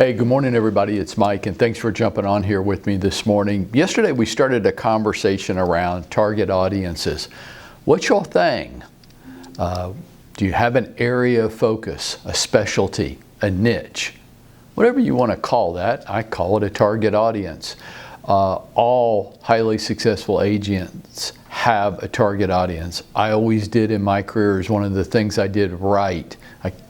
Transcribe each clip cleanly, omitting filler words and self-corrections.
Hey, good morning everybody. It's Mike and thanks for jumping on here with me this morning. Yesterday we started a conversation around target audiences. What's your thing? Do you have an area of focus, a specialty, a niche? Whatever you want to call that, I call it a target audience. All highly successful agents have a target audience. I always did in my career. Is one of the things I did right.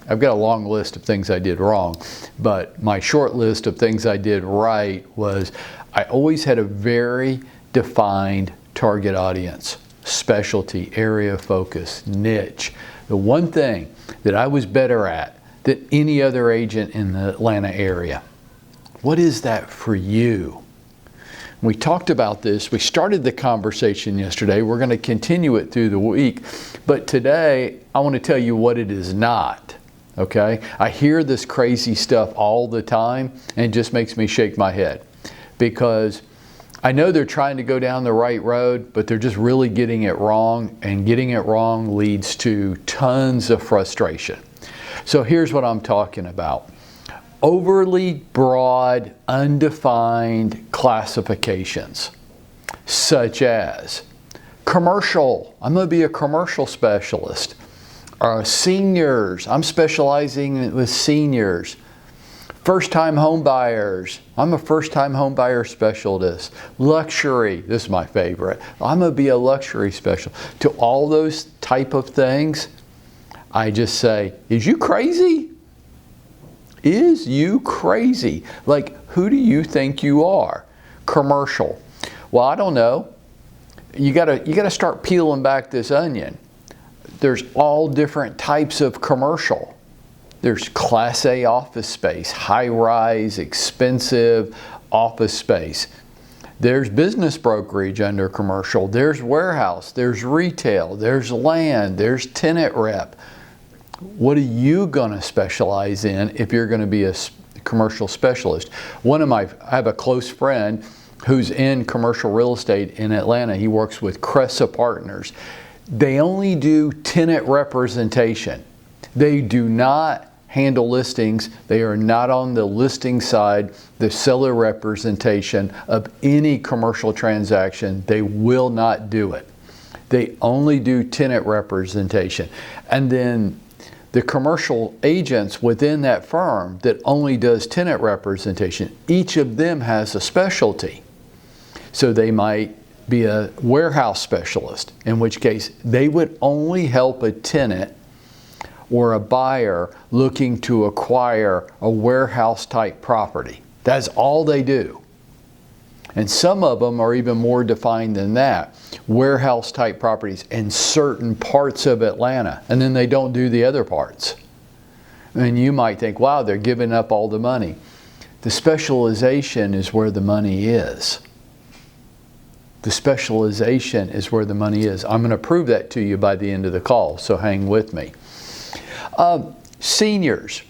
I've got a long list of things I did wrong, but my short list of things I did right was I always had a very defined target audience, specialty, area of focus, niche. The one thing that I was better at than any other agent in the Atlanta area. What is that for you? We talked about this. We started the conversation yesterday. We're going to continue it through the week. But today, I want to tell you what it is not. Okay? I hear this crazy stuff all the time, and it just makes me shake my head. Because I know they're trying to go down the right road, but they're just really getting it wrong. And getting it wrong leads to tons of frustration. So here's what I'm talking about. Overly broad, undefined classifications, such as commercial, I'm going to be a commercial specialist. Seniors, I'm specializing with seniors. First-time home buyers, I'm a first-time home buyer specialist. Luxury, this is my favorite, I'm going to be a luxury specialist. To all those type of things, I just say, is you crazy? Is you crazy? Like, who do you think you are? Commercial. Well, I don't know. You gotta start peeling back this onion. There's all different types of commercial. There's Class A office space, high-rise, expensive office space. There's business brokerage under commercial. There's warehouse. There's retail. There's land. There's tenant rep. What are you going to specialize in if you're going to be a commercial specialist? I have a close friend who's in commercial real estate in Atlanta. He works with Cressa Partners. They only do tenant representation. They do not handle listings. They are not on the listing side, the seller representation of any commercial transaction. They will not do it. They only do tenant representation. And then the commercial agents within that firm that only does tenant representation, each of them has a specialty. So they might be a warehouse specialist, in which case they would only help a tenant or a buyer looking to acquire a warehouse type property. That's all they do. And some of them are even more defined than that. Warehouse type properties in certain parts of Atlanta, and then they don't do the other parts. And you might think, wow, they're giving up all the money. The specialization is where the money is. The specialization is where the money is. I'm going to prove that to you by the end of the call, so hang with me. Seniors.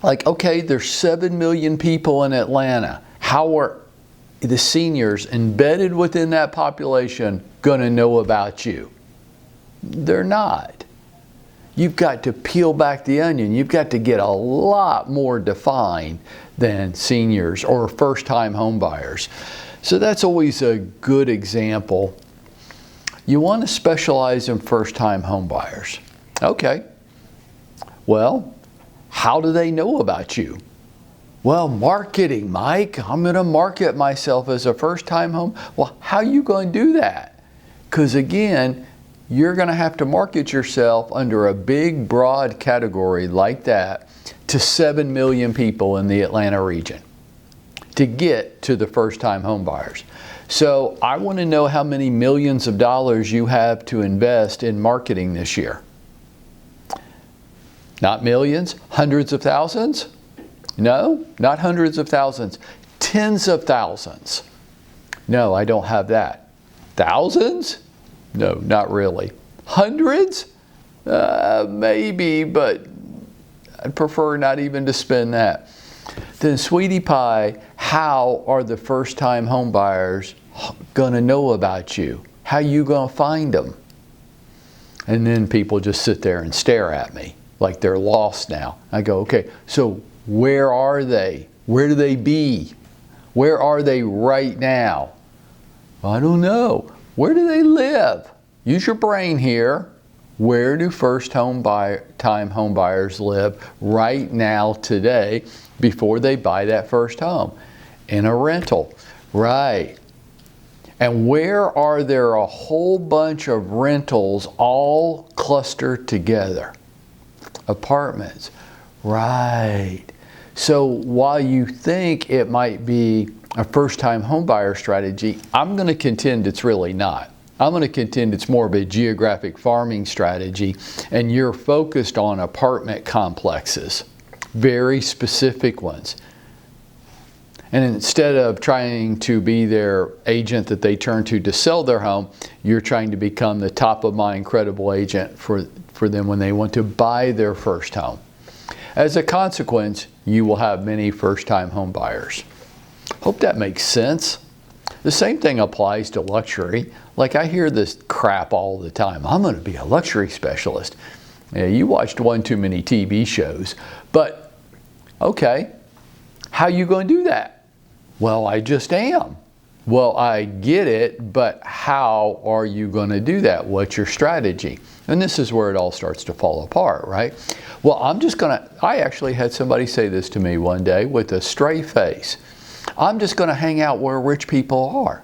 Like, okay, there's 7 million people in Atlanta. How are the seniors embedded within that population going to know about you? They're not. You've got to peel back the onion. You've got to get a lot more defined than seniors or first-time home buyers. So that's always a good example. You want to specialize in first-time home buyers. Okay. Well, how do they know about you? Well, marketing, Mike. I'm going to market myself as a first-time home. Well, how are you going to do that? Because again, you're going to have to market yourself under a big, broad category like that to 7 million people in the Atlanta region to get to the first-time home buyers. So I want to know how many millions of dollars you have to invest in marketing this year. Not millions, hundreds of thousands? No, not hundreds of thousands, tens of thousands. No, I don't have that. Thousands? No, not really. Hundreds? Maybe, but I'd prefer not even to spend that. Then, sweetie pie, how are the first-time home buyers going to know about you? How are you going to find them? And then people just sit there and stare at me like they're lost now. I go, okay, so Where are they? Where do they be? Where are they right now? I don't know. Where do they live? Use your brain here. Where do first-time home buyers live right now, today, before they buy that first home? In a rental. Right. And where are there a whole bunch of rentals all clustered together? Apartments. Right. So while you think it might be a first-time home buyer strategy, I'm going to contend it's really not. I'm going to contend it's more of a geographic farming strategy, and you're focused on apartment complexes, very specific ones. And instead of trying to be their agent that they turn to sell their home, you're trying to become the top-of-mind credible agent for them when they want to buy their first home. As a consequence, you will have many first-time home buyers. Hope that makes sense. The same thing applies to luxury. Like, I hear this crap all the time. I'm going to be a luxury specialist. Yeah, you watched one too many TV shows. But, okay, how are you going to do that? Well, I just am. Well, I get it, but how are you going to do that? What's your strategy? And this is where it all starts to fall apart, right? Well, I actually had somebody say this to me one day with a straight face. I'm just going to hang out where rich people are.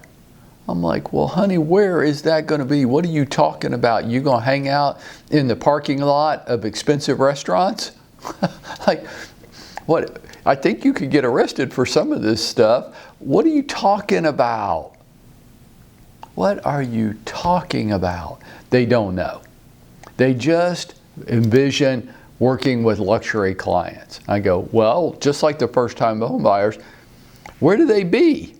I'm like, well, honey, where is that going to be? What are you talking about? You going to hang out in the parking lot of expensive restaurants? Like, what? I think you could get arrested for some of this stuff. What are you talking about? What are you talking about? They don't know. They just envision working with luxury clients. I go, well, just like the first-time home buyers, where do they be?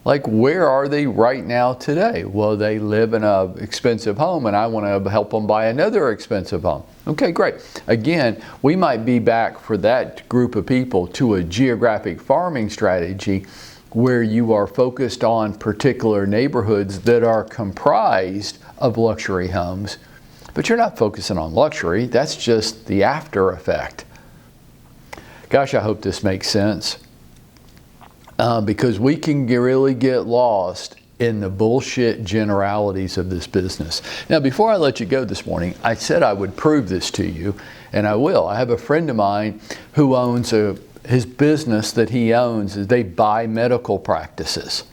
Like, where are they right now today? Well, they live in an expensive home, and I want to help them buy another expensive home. Okay, great. Again, we might be back for that group of people to a geographic farming strategy where you are focused on particular neighborhoods that are comprised of luxury homes, but you're not focusing on luxury. That's just the after effect. Gosh, I hope this makes sense. Because we can really get lost in the bullshit generalities of this business. Now, before I let you go this morning, I said I would prove this to you, and I will. I have a friend of mine who owns his business that he owns is they buy medical practices.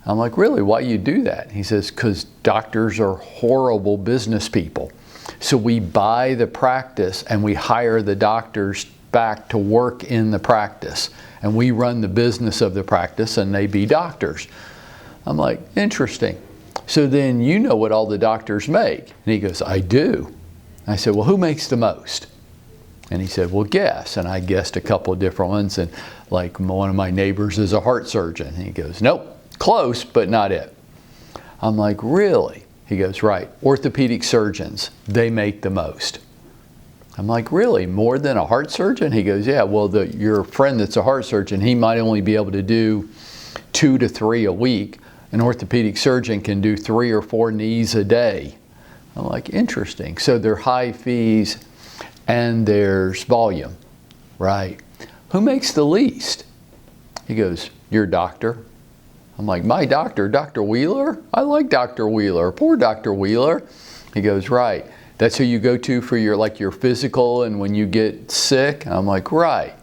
I'm like, really? Why you do that? He says, because doctors are horrible business people. So we buy the practice and we hire the doctors back to work in the practice. And we run the business of the practice and they be doctors. I'm like, interesting. So then you know what all the doctors make? And he goes, I do. I said, well, who makes the most? And he said, well, guess. And I guessed a couple of different ones. And like, one of my neighbors is a heart surgeon. And he goes, nope, close, but not it. I'm like, really? He goes, right. Orthopedic surgeons, they make the most. I'm like, really? More than a heart surgeon? He goes, yeah, well, your friend that's a heart surgeon, he might only be able to do 2 to 3 a week. An orthopedic surgeon can do 3 or 4 knees a day. I'm like, interesting. So they're high fees and there's volume, right? Who makes the least? He goes, your doctor. I'm like, my doctor, Dr. Wheeler? I like Dr. Wheeler. Poor Dr. Wheeler. He goes, right. That's who you go to for your physical and when you get sick? I'm like, right.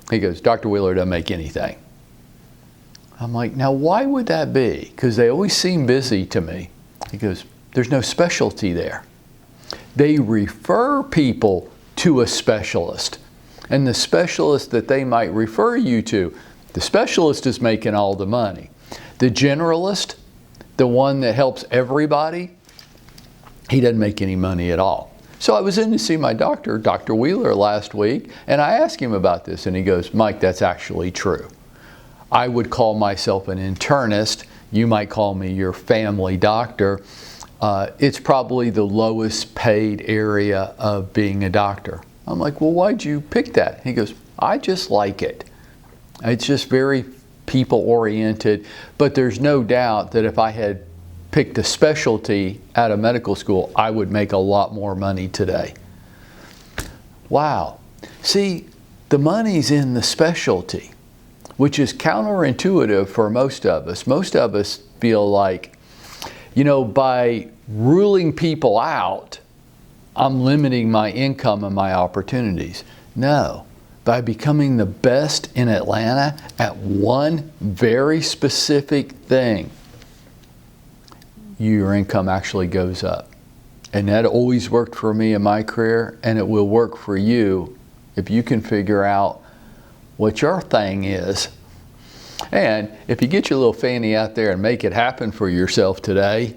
He goes, Dr. Wheeler doesn't make anything. I'm like, now why would that be? Because they always seem busy to me. He goes, there's no specialty there. They refer people to a specialist. And the specialist that they might refer you to, the specialist is making all the money. The generalist, the one that helps everybody, he doesn't make any money at all. So I was in to see my doctor, Dr. Wheeler, last week, and I asked him about this, and he goes, Mike, that's actually true. I would call myself an internist. You might call me your family doctor. It's probably the lowest paid area of being a doctor. I'm like, well, why'd you pick that? He goes, I just like it. It's just very people-oriented, but there's no doubt that if I had picked a specialty out of medical school, I would make a lot more money today. Wow. See, The money's in the specialty, which is counterintuitive for most of us. Most of us feel like, you know, by ruling people out, I'm limiting my income and my opportunities. No, by becoming the best in Atlanta at one very specific thing, your income actually goes up. And that always worked for me in my career, and it will work for you if you can figure out what your thing is. And if you get your little fanny out there and make it happen for yourself today,